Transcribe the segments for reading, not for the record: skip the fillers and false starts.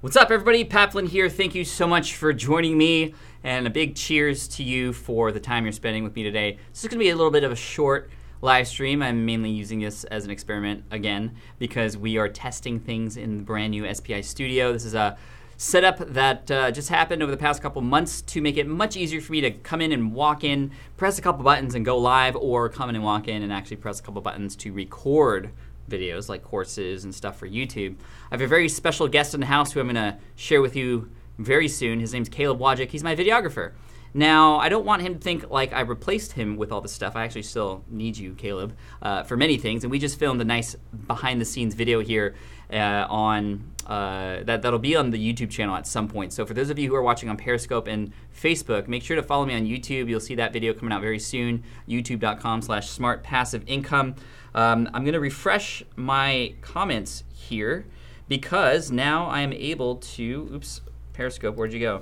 What's up, everybody? Pat Flynn here. Thank you so much for joining me, and a big cheers to you for the time you're spending with me today. This is going to be a little bit of a short live stream. I'm mainly using this as an experiment again because we are testing things in the brand new SPI Studio. This is a setup that just happened over the past couple months to make it much easier for me to come in and walk in, press a couple buttons and go live, or come in and walk in and actually press a couple buttons to record videos like courses and stuff for YouTube. I have a very special guest in the house who I'm going to share with you very soon. His name's Caleb Wojcik. He's my videographer. Now, I don't want him to think like I replaced him with all this stuff. I actually still need you, Caleb, for many things. And we just filmed a nice behind-the-scenes video here that'll be on the YouTube channel at some point. So for those of you who are watching on Periscope and Facebook, make sure to follow me on YouTube. You'll see that video coming out very soon, youtube.com/smartpassiveincome. I'm going to refresh my comments here because now I am able to, oops, Periscope, where'd you go?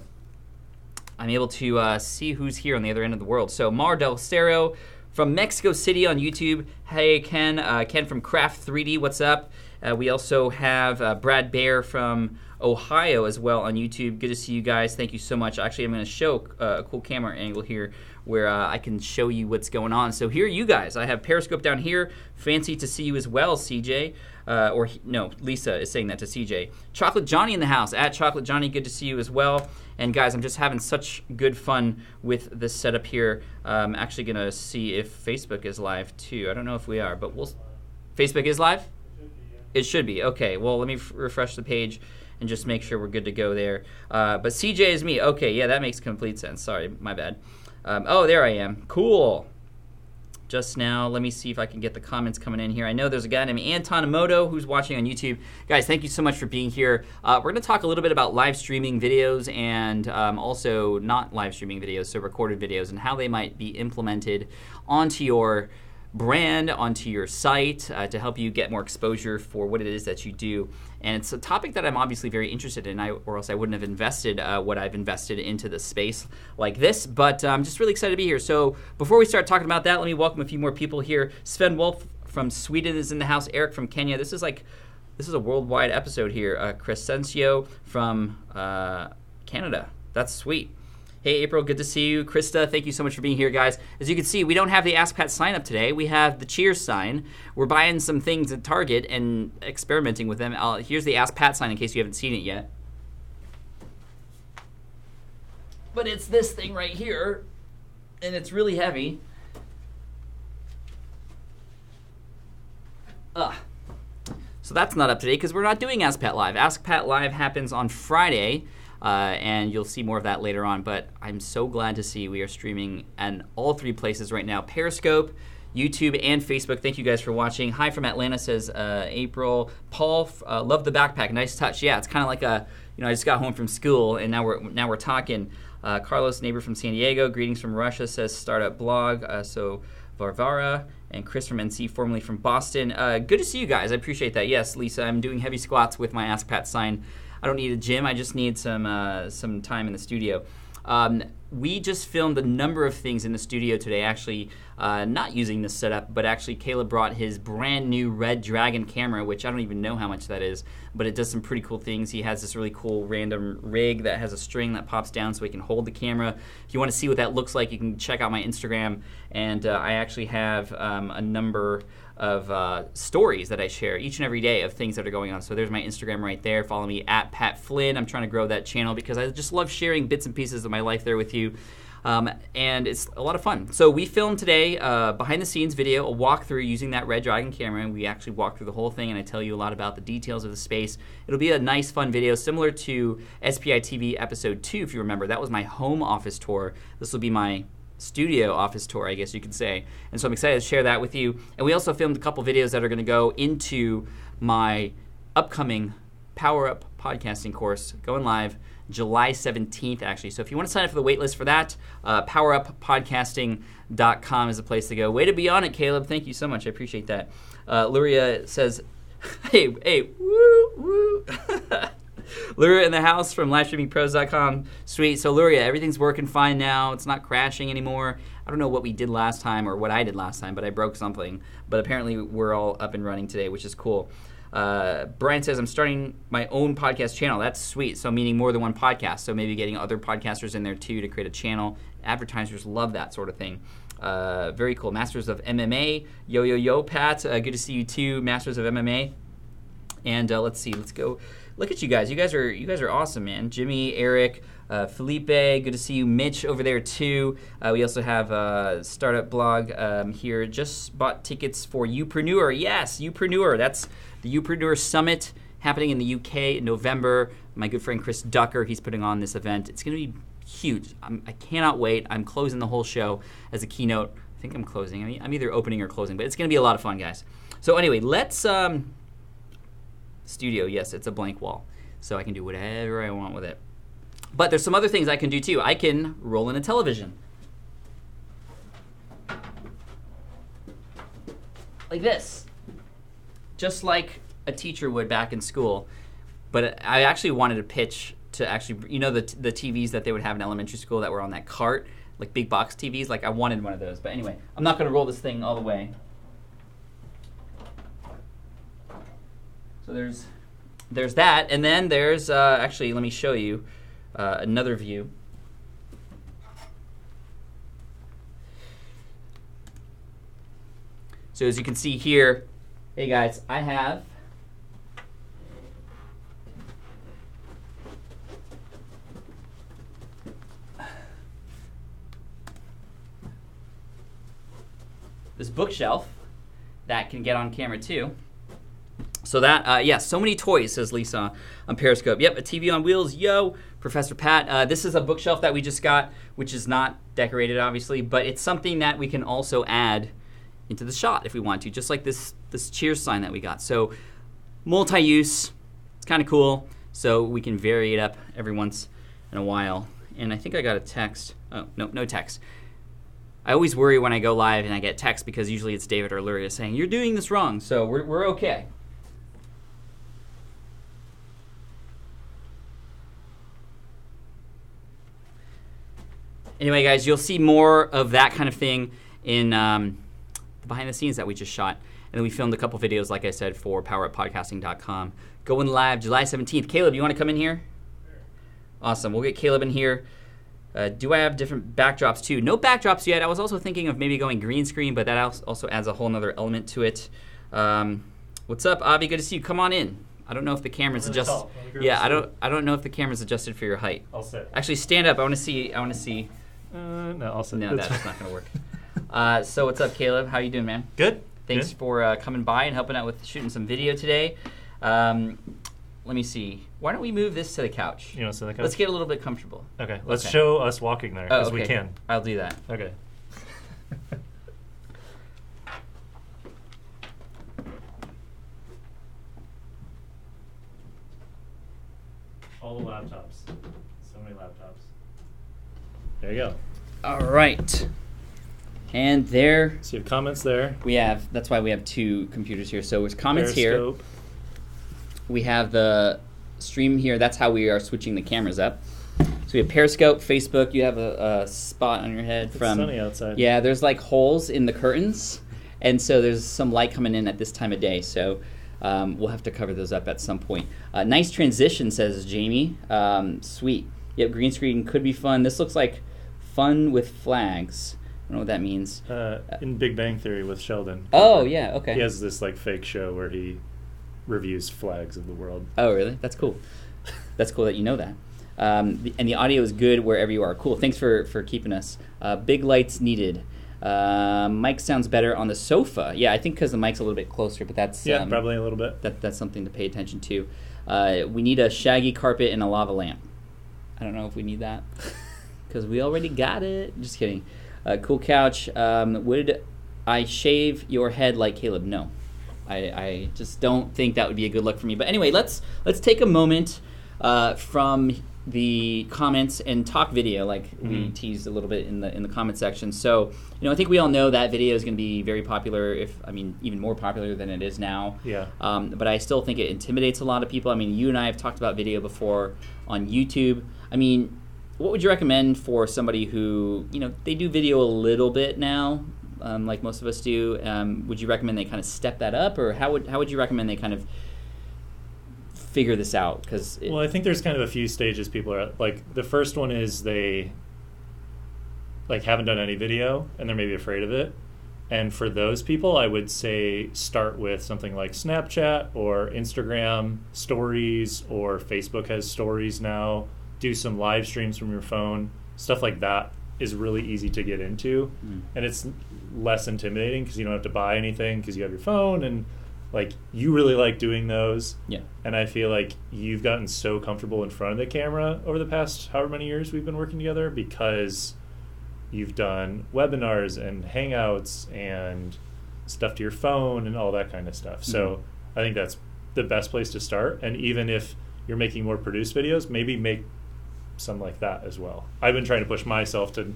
I'm able to see who's here on the other end of the world. So Mar Del Cero from Mexico City on YouTube. Hey, Ken. Ken from Craft 3D, what's up? We also have Brad Bear from Ohio as well on YouTube. Good to see you guys. Thank you so much. Actually, I'm going to show a cool camera angle here where I can show you what's going on. So here are you guys. I have Periscope down here. Fancy to see you as well, CJ. No, Lisa is saying that to CJ. Chocolate Johnny in the house. At Chocolate Johnny, good to see you as well. And guys, I'm just having such good fun with this setup here. I'm actually going to see if Facebook is live too. I don't know if we are, but Facebook is live? It should be. Okay, well, let me refresh the page and just make sure we're good to go there. But CJ is me. Okay, yeah, that makes complete sense. Sorry, my bad. Oh, there I am. Cool. Just now, let me see if I can get the comments coming in here. I know there's a guy named Anton Emoto who's watching on YouTube. Guys, thank you so much for being here. We're going to talk a little bit about live streaming videos and also not live streaming videos, so recorded videos, and how they might be implemented onto your brand, onto your site to help you get more exposure for what it is that you do. And it's a topic that I'm obviously very interested in, or else I wouldn't have invested what I've invested into the space like this. But I'm just really excited to be here. So before we start talking about that, let me welcome a few more people here. Sven Wolf from Sweden is in the house. Eric from Kenya. This is a worldwide episode here. Crescencio from Canada. That's sweet. Hey, April, good to see you. Krista, thank you so much for being here, guys. As you can see, we don't have the Ask Pat sign up today. We have the Cheers sign. We're buying some things at Target and experimenting with them. Here's the Ask Pat sign in case you haven't seen it yet. But it's this thing right here, and it's really heavy. So that's not up today because we're not doing Ask Pat Live. Ask Pat Live happens on Friday. And you'll see more of that later on, but I'm so glad to see we are streaming in all three places right now: Periscope, YouTube, and Facebook. Thank you guys for watching. Hi from Atlanta, says April. Paul, love the backpack, nice touch. Yeah, it's kind of like I just got home from school and now we're talking. Carlos, neighbor from San Diego, greetings from Russia, says startup blog. So Varvara and Chris from NC, formerly from Boston. Good to see you guys. I appreciate that. Yes, Lisa, I'm doing heavy squats with my Ask Pat sign. I don't need a gym. I just need some time in the studio. We just filmed a number of things in the studio today, actually not using this setup, but actually Caleb brought his brand new Red Dragon camera, which I don't even know how much that is, but it does some pretty cool things. He has this really cool random rig that has a string that pops down so he can hold the camera. If you want to see what that looks like, you can check out my Instagram, and I actually have a number of stories that I share each and every day of things that are going on. So there's my Instagram right there. Follow me at Pat Flynn. I'm trying to grow that channel because I just love sharing bits and pieces of my life there with you. And it's a lot of fun. So we filmed today behind the scenes video, a walkthrough using that Red Dragon camera, and we actually walk through the whole thing and I tell you a lot about the details of the space. It'll be a nice fun video similar to SPI TV episode 2, if you remember. That was my home office tour. This will be my studio office tour, I guess you could say. And so I'm excited to share that with you. And we also filmed a couple videos that are going to go into my upcoming Power Up podcasting course going live July 17th, actually. So if you want to sign up for the waitlist for that, poweruppodcasting.com is the place to go. Way to be on it, Caleb. Thank you so much. I appreciate that. Luria says, hey, woo, woo. Luria in the house from livestreamingpros.com. Sweet. So Luria, everything's working fine now. It's not crashing anymore. I don't know what we did last time or what I did last time, but I broke something. But apparently we're all up and running today, which is cool. Brian says, I'm starting my own podcast channel. That's sweet. So meaning more than one podcast. So maybe getting other podcasters in there too to create a channel. Advertisers love that sort of thing. Very cool. Masters of MMA. Yo, Pat. Good to see you too, Masters of MMA. And let's see. Let's go. Look at you guys. You guys are awesome, man. Jimmy, Eric, Felipe. Good to see you. Mitch over there too. We also have Startup Blog here. Just bought tickets for Upreneur. Yes, Upreneur. That's the Upreneur Summit happening in the UK in November. My good friend Chris Ducker, he's putting on this event. It's going to be huge. I cannot wait. I'm closing the whole show as a keynote. I think I'm closing. I mean, I'm either opening or closing, but it's going to be a lot of fun, guys. So anyway, let's... Studio, yes, it's a blank wall. So I can do whatever I want with it. But there's some other things I can do too. I can roll in a television. Like this. Just like a teacher would back in school. But I actually wanted to pitch to actually, you know, the TVs that they would have in elementary school that were on that cart, like big box TVs, like I wanted one of those. But anyway, I'm not going to roll this thing all the way. So there's that, and then there's, actually, let me show you another view. So as you can see here, hey guys, I have this bookshelf that can get on camera too. So that, yeah, so many toys, says Lisa on Periscope. Yep, a TV on wheels, yo. Professor Pat, this is a bookshelf that we just got, which is not decorated, obviously, but it's something that we can also add into the shot if we want to, just like this cheers sign that we got. So multi-use, it's kind of cool, so we can vary it up every once in a while. And I think I got a text. Oh, no text. I always worry when I go live and I get text because usually it's David or Luria saying, you're doing this wrong, so we're okay. Anyway, guys, you'll see more of that kind of thing in the behind the scenes that we just shot. And then we filmed a couple videos, like I said, for poweruppodcasting.com. Going live July 17th. Caleb, you want to come in here? Sure. Awesome. We'll get Caleb in here. Do I have different backdrops too? No backdrops yet. I was also thinking of maybe going green screen, but that also adds a whole other element to it. What's up, Avi? Good to see you. Come on in. I don't know if the camera's adjusted. Yeah, I don't know if the camera's adjusted for your height. I'll sit. Actually, stand up. I want to see. No, I'll sit. No, that's not going to work. So what's up, Caleb? How you doing, man? Good. Thanks for coming by and helping out with shooting some video today. Let me see. Why don't we move this to the couch? You want to sit on the couch? Let's get a little bit comfortable. Okay. Let's show us walking there because we can. I'll do that. Okay. All the laptops. So many laptops. There you go. All right. And there. So you have comments there. We have. That's why we have two computers here. So there's comments Periscope. here. We have the stream here. That's how we are switching the cameras up. So we have Periscope, Facebook. You have a spot on your head It's from. sunny outside. Yeah, there's like holes in the curtains, and so there's some light coming in at this time of day. So we'll have to cover those up at some point. Nice transition, says Jamie. Sweet. Yep, green screen could be fun. This looks like fun with flags. I don't know what that means. In Big Bang Theory with Sheldon. Oh, yeah, okay. He has this like fake show where he reviews flags of the world. Oh, really? That's cool. That's cool that you know that. And the audio is good wherever you are. Cool. Thanks for keeping us. Big lights needed. Mic sounds better on the sofa. Yeah, I think because the mic's a little bit closer, but that's probably a little bit. That's something to pay attention to. We need a shaggy carpet and a lava lamp. I don't know if we need that because we already got it. Just kidding. Cool couch. Would I shave your head like Caleb? No. I just don't think that would be a good look for me. But anyway, let's take a moment from the comments and talk video, like we teased a little bit in the comment section. So, I think we all know that video is going to be very popular, even more popular than it is now. Yeah. But I still think it intimidates a lot of people. I mean, you and I have talked about video before on YouTube. I mean, what would you recommend for somebody who, they do video a little bit now, like most of us do? Would you recommend they kind of step that up, or how would you recommend they kind of figure this out? Because well, I think there's kind of a few stages people are at. Like the first one is they like haven't done any video and they're maybe afraid of it. And for those people, I would say start with something like Snapchat or Instagram stories, or Facebook has stories now. Do some live streams from your phone. Stuff like that is really easy to get into. And it's less intimidating because you don't have to buy anything because you have your phone, and like you really like doing those. Yeah. And I feel like you've gotten so comfortable in front of the camera over the past however many years we've been working together, because you've done webinars and hangouts and stuff to your phone and all that kind of stuff. So I think that's the best place to start. And even if you're making more produced videos, maybe make some like that as well. I've been trying to push myself to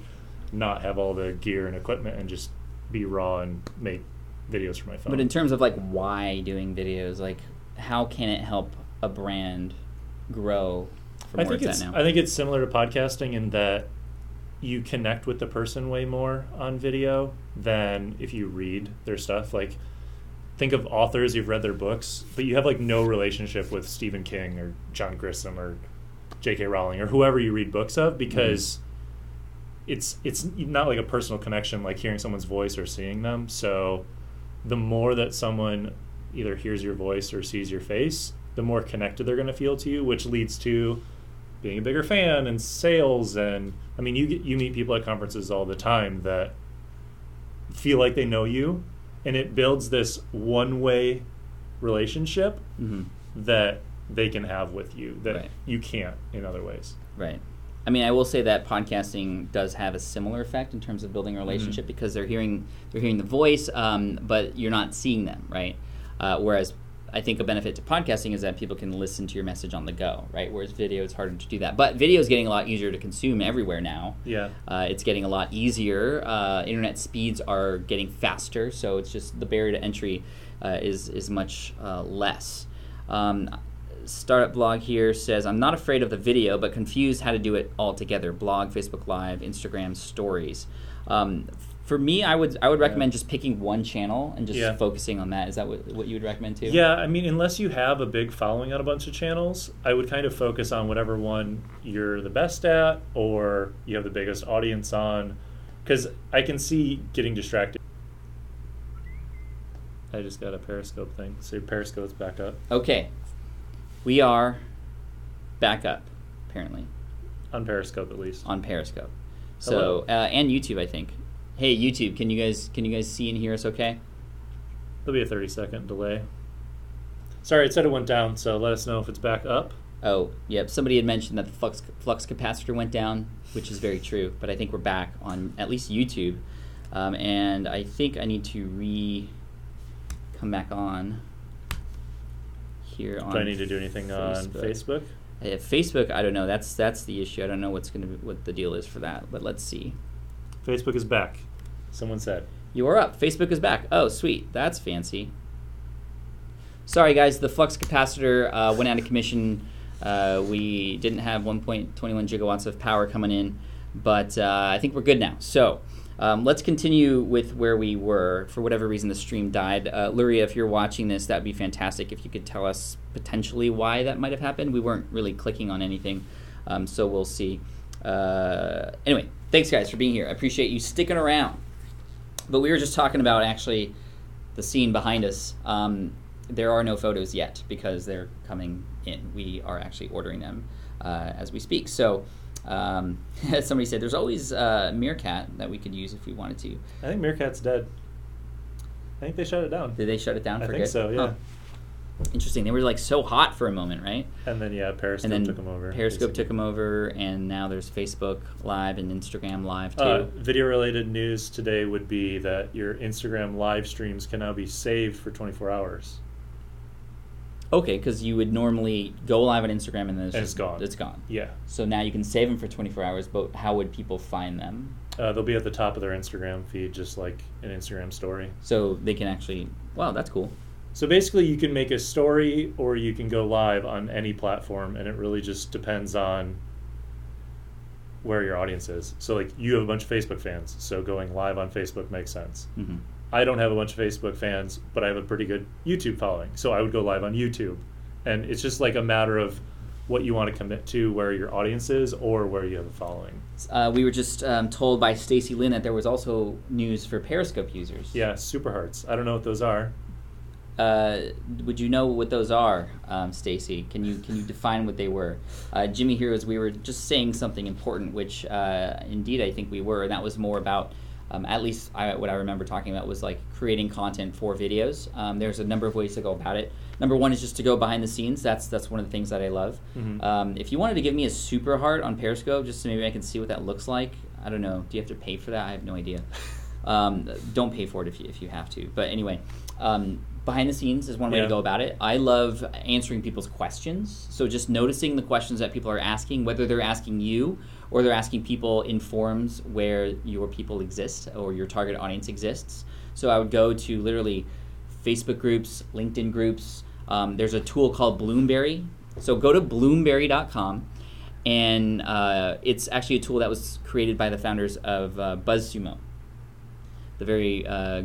not have all the gear and equipment and just be raw and make videos for my phone. But in terms of like why doing videos, like how can it help a brand grow from where it's at now? I think it's similar to podcasting in that you connect with the person way more on video than if you read their stuff. Like, think of authors, you've read their books, but you have like no relationship with Stephen King or John Grisham or J.K. Rowling or whoever you read books of, because it's not like a personal connection like hearing someone's voice or seeing them. So the more that someone either hears your voice or sees your face, the more connected they're going to feel to you, which leads to being a bigger fan and sales. And I mean, you meet people at conferences all the time that feel like they know you, and it builds this one-way relationship that they can have with you that you can't in other ways. Right. I mean, I will say that podcasting does have a similar effect in terms of building a relationship, because they're hearing the voice, but you're not seeing them, right? Whereas I think a benefit to podcasting is that people can listen to your message on the go, right? Whereas video, it's harder to do that. But video is getting a lot easier to consume everywhere now. Yeah. It's getting a lot easier. Internet speeds are getting faster, so it's just the barrier to entry is much less. Startup Blog here says, I'm not afraid of the video, but confused how to do it all together. Blog, Facebook Live, Instagram Stories. For me, I would recommend just picking one channel and just focusing on that. Is that what you would recommend too? Yeah, I mean, unless you have a big following on a bunch of channels, I would kind of focus on whatever one you're the best at or you have the biggest audience on, because I can see getting distracted. I just got a Periscope thing. So your Periscope's back up. Okay. We are back up, apparently. On Periscope, at least. On Periscope. So and YouTube, I think. Hey, YouTube, can you guys see and hear us okay? There'll be a 30-second delay. Sorry, it said it went down, so let us know if it's back up. Oh, yep. Somebody had mentioned that the flux capacitor went down, which is very true. But I think we're back on at least YouTube. And I think I need to come back on here on. Do I need to do anything on Facebook? Facebook, I don't know. That's the issue. I don't know what the deal is for that. But let's see. Facebook is back. Someone said. You are up. Facebook is back. Oh, sweet. That's fancy. Sorry, guys. The flux capacitor went out of commission. We didn't have 1.21 gigawatts of power coming in, but I think we're good now. So let's continue with where we were. For whatever reason, the stream died. Luria, if you're watching this, that would be fantastic if you could tell us potentially why that might have happened. We weren't really clicking on anything, so we'll see. Anyway, thanks, guys, for being here. I appreciate you sticking around. But we were just talking about, actually, the scene behind us. There are no photos yet because they're coming in. We are actually ordering them as we speak. So as somebody said, there's always Meerkat that we could use if we wanted to. I think Meerkat's dead. I think they shut it down. Did they shut it down for good? I think so, yeah. Huh. Interesting. They were like so hot for a moment, right? And then Periscope took them over. Periscope took them over, and now there's Facebook Live and Instagram Live too. Video-related news today would be that your Instagram live streams can now be saved for 24 hours. Okay, because you would normally go live on Instagram and then it's gone. It's gone. Yeah. So now you can save them for 24 hours, but how would people find them? They'll be at the top of their Instagram feed, just like an Instagram story. So they can actually. Wow, that's cool. So basically, you can make a story or you can go live on any platform, and it really just depends on where your audience is. So, like, you have a bunch of Facebook fans, so going live on Facebook makes sense. I don't have a bunch of Facebook fans, but I have a pretty good YouTube following, so I would go live on YouTube. And it's just like a matter of what you want to commit to, where your audience is, or where you have a following. We were just told by Stacy Lynn that there was also news for Periscope users. Yeah, super hearts. I don't know what those are. Would you know what those are, Stacy? Can you define what they were? Jimmy here, we were just saying something important, which indeed I think we were, and that was more about, at least what I remember talking about was like creating content for videos. There's a number of ways to go about it. Number one is just to go behind the scenes. That's one of the things that I love. Mm-hmm. If you wanted to give me a super heart on Periscope, just so maybe I can see what that looks like, I don't know. Do you have to pay for that? I have no idea. Don't pay for it if you have to. But anyway, behind the scenes is one way to go about it. I love answering people's questions. So just noticing the questions that people are asking, whether they're asking you or they're asking people in forums where your people exist or your target audience exists. So I would go to literally Facebook groups, LinkedIn groups. There's a tool called Bloomberry. So go to bloomberry.com, and it's actually a tool that was created by the founders of BuzzSumo. The very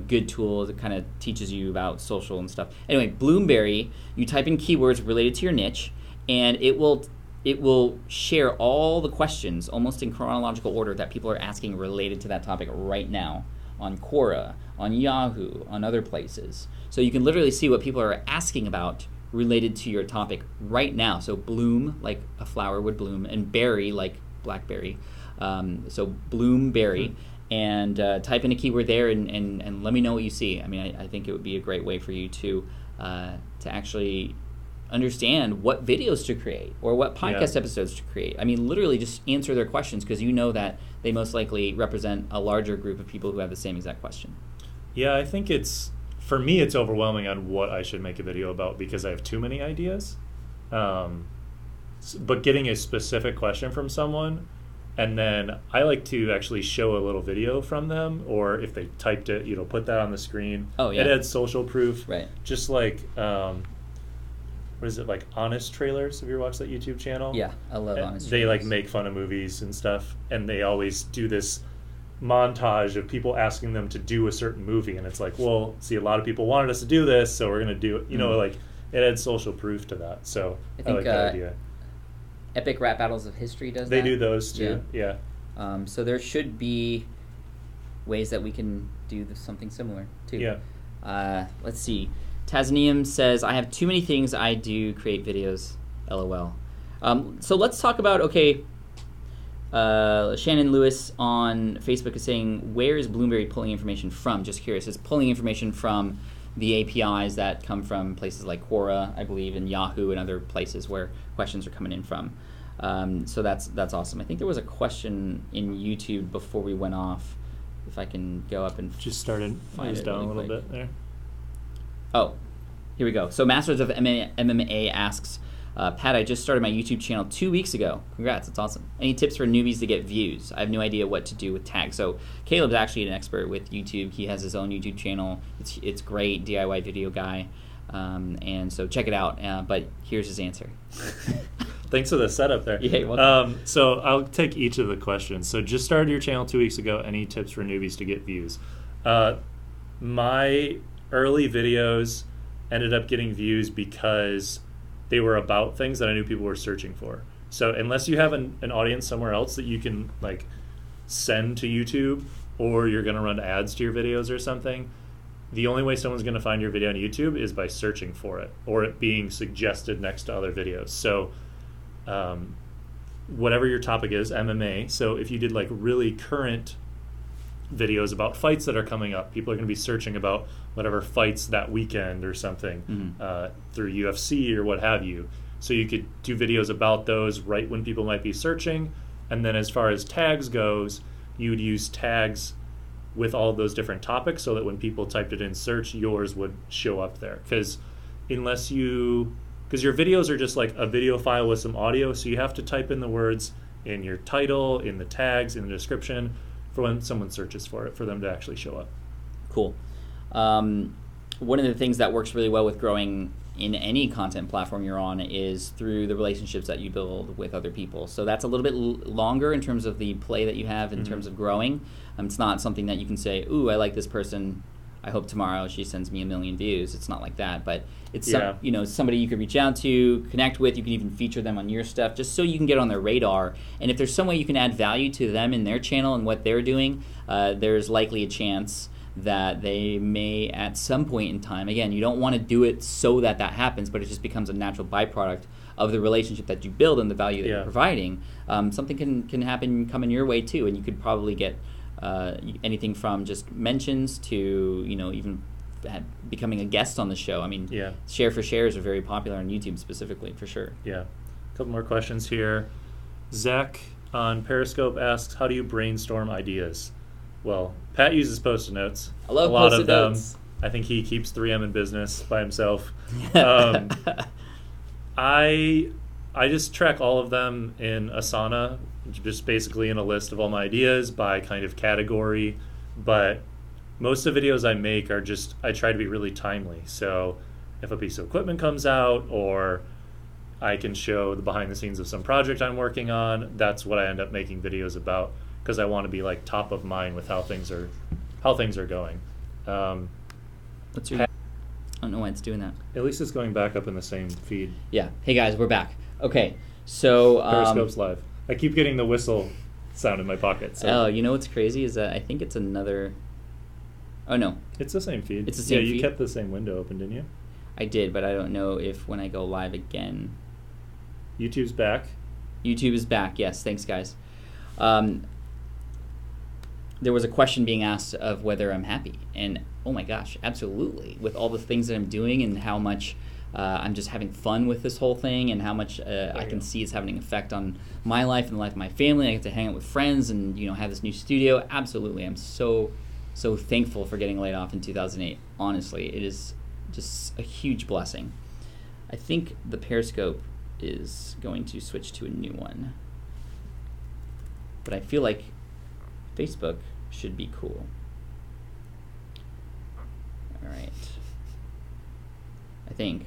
good tool that kind of teaches you about social and stuff. Anyway, Bloomberry, you type in keywords related to your niche, and it will share all the questions almost in chronological order that people are asking related to that topic right now on Quora, on Yahoo, on other places. So you can literally see what people are asking about related to your topic right now. So bloom, like a flower would bloom, and berry, like blackberry. So Bloomberry. And type in a keyword there and let me know what you see. I mean, I think it would be a great way for you to actually understand what videos to create or what podcast episodes to create. I mean, literally just answer their questions, because you know that they most likely represent a larger group of people who have the same exact question. Yeah, I think for me, it's overwhelming on what I should make a video about because I have too many ideas. But getting a specific question from someone, and then I like to actually show a little video from them, or if they typed it, put that on the screen. Oh, yeah. It adds social proof. Right. Just like, what is it, like Honest Trailers? Have you ever watched that YouTube channel? Yeah, I love Honest They Trailers. like make fun of movies and stuff, and they always do this montage of people asking them to do a certain movie, and it's like, well, see, a lot of people wanted us to do this, so we're going to do it. Like, it adds social proof to that. So I like that idea. Epic Rap Battles of History does They that. do those too, yeah. So there should be ways that we can do something similar too. Yeah. Let's see. Tasneem says, I have too many things I do create videos, LOL. So let's talk about, Shannon Lewis on Facebook is saying, where is Bloomberry pulling information from? Just curious. It's pulling information from the APIs that come from places like Quora, I believe, and Yahoo and other places where questions are coming in from. So that's awesome. I think there was a question in YouTube before we went off. If I can go up and just started find it down really a little quick. bit there. Oh, here we go. So Masters of MMA asks, Pat, I just started my YouTube channel 2 weeks ago. Congrats, that's awesome. Any tips for newbies to get views? I have no idea what to do with tags. So Caleb's actually an expert with YouTube. He has his own YouTube channel. It's great, DIY video guy. And so check it out. But here's his answer. Thanks for the setup there. Yeah, you're welcome. So I'll take each of the questions. So just started your channel 2 weeks ago. Any tips for newbies to get views? My early videos ended up getting views because they were about things that I knew people were searching for. So unless you have an audience somewhere else that you can like send to YouTube, or you're going to run ads to your videos or something, the only way someone's going to find your video on YouTube is by searching for it or it being suggested next to other videos. So whatever your topic is, MMA. So if you did like really current videos about fights that are coming up, people are going to be searching about whatever fights that weekend or something through UFC or what have you. So you could do videos about those right when people might be searching. And then as far as tags goes, you would use tags with all of those different topics so that when people typed it in search, yours would show up there. Because your videos are just like a video file with some audio, so you have to type in the words in your title, in the tags, in the description, for when someone searches for it, for them to actually show up. Cool. One of the things that works really well with growing in any content platform you're on is through the relationships that you build with other people. So that's a little bit longer in terms of the play that you have in terms of growing. It's not something that you can say, ooh, I like this person, I hope tomorrow she sends me 1 million views. It's not like that, but it's Yeah. somebody you could reach out to, connect with. You can even feature them on your stuff, just so you can get on their radar. And if there's some way you can add value to them in their channel and what they're doing, there's likely a chance that they may, at some point in time, again, you don't want to do it so that happens, but it just becomes a natural byproduct of the relationship that you build and the value that you're providing. Something can happen coming your way too, and you could probably get anything from just mentions to even becoming a guest on the show. I mean, share for shares are very popular on YouTube specifically, for sure. Yeah. A couple more questions here. Zach on Periscope asks, how do you brainstorm ideas? Well, Pat uses Post-it notes. I love a lot Post-it of them. notes. I think he keeps 3M in business by himself. I just track all of them in Asana, just basically in a list of all my ideas by kind of category. But most of the videos I make are just, I try to be really timely. So if a piece of equipment comes out, or I can show the behind the scenes of some project I'm working on, that's what I end up making videos about, because I want to be like top of mind with how things are going. What's your? I don't know why it's doing that. At least it's going back up in the same feed. Yeah. Hey guys, we're back. Okay, so Periscope's live. I keep getting the whistle sound in my pocket. So. Oh, you know what's crazy is that I think it's another. Oh no, it's the same feed. It's the same feed. Yeah, you kept the same window open, didn't you? I did, but I don't know if when I go live again. YouTube's back. YouTube is back. Yes, thanks guys. There was a question being asked of whether I'm happy, and oh my gosh, absolutely. With all the things that I'm doing and how much I'm just having fun with this whole thing, and how much I can see it's having an effect on my life and the life of my family. I get to hang out with friends and have this new studio. Absolutely, I'm so thankful for getting laid off in 2008. Honestly, it is just a huge blessing. I think the Periscope is going to switch to a new one, but I feel like Facebook should be cool. All right. I think.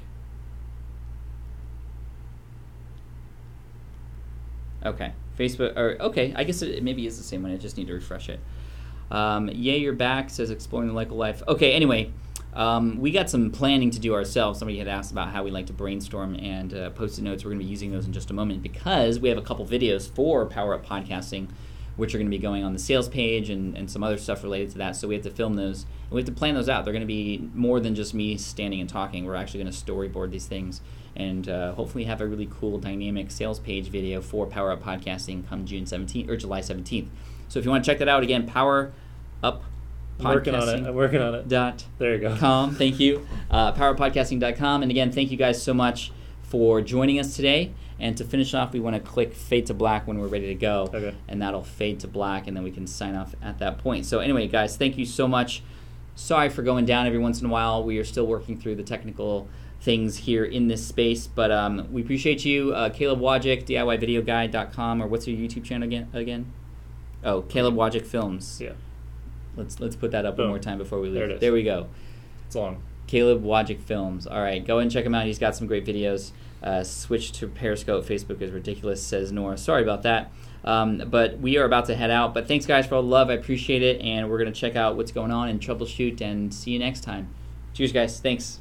Okay. Facebook, or okay, I guess it maybe is the same one. I just need to refresh it. Yay, you're back, says Exploring the Local Life. Okay, anyway, we got some planning to do ourselves. Somebody had asked about how we like to brainstorm and Post-it notes. We're going to be using those in just a moment, because we have a couple videos for Power Up Podcasting, which are going to be going on the sales page and some other stuff related to that. So we have to film those, and we have to plan those out. They're going to be more than just me standing and talking. We're actually going to storyboard these things, and hopefully have a really cool dynamic sales page video for Power Up Podcasting come June 17th or July 17th. So if you want to check that out, again, Power Up Podcasting. I'm working on it. There you go. Thank you. PowerPodcasting.com. And again, thank you guys so much for joining us today. And to finish off, we want to click fade to black when we're ready to go. Okay. And that'll fade to black, and then we can sign off at that point. So anyway, guys, thank you so much. Sorry for going down every once in a while. We are still working through the technical things here in this space, but we appreciate you. Caleb Wojcik, DIYVideoGuide.com, or what's your YouTube channel again? Oh, Caleb Wojcik Films. Yeah. Let's put that up one more time before we leave. There it is. There we go. It's long. Caleb Wojcik Films. All right, go and check him out. He's got some great videos. Switch to Periscope. Facebook is ridiculous, says Nora. Sorry about that. But we are about to head out. But thanks, guys, for all the love. I appreciate it. And we're going to check out what's going on and troubleshoot, and see you next time. Cheers, guys. Thanks.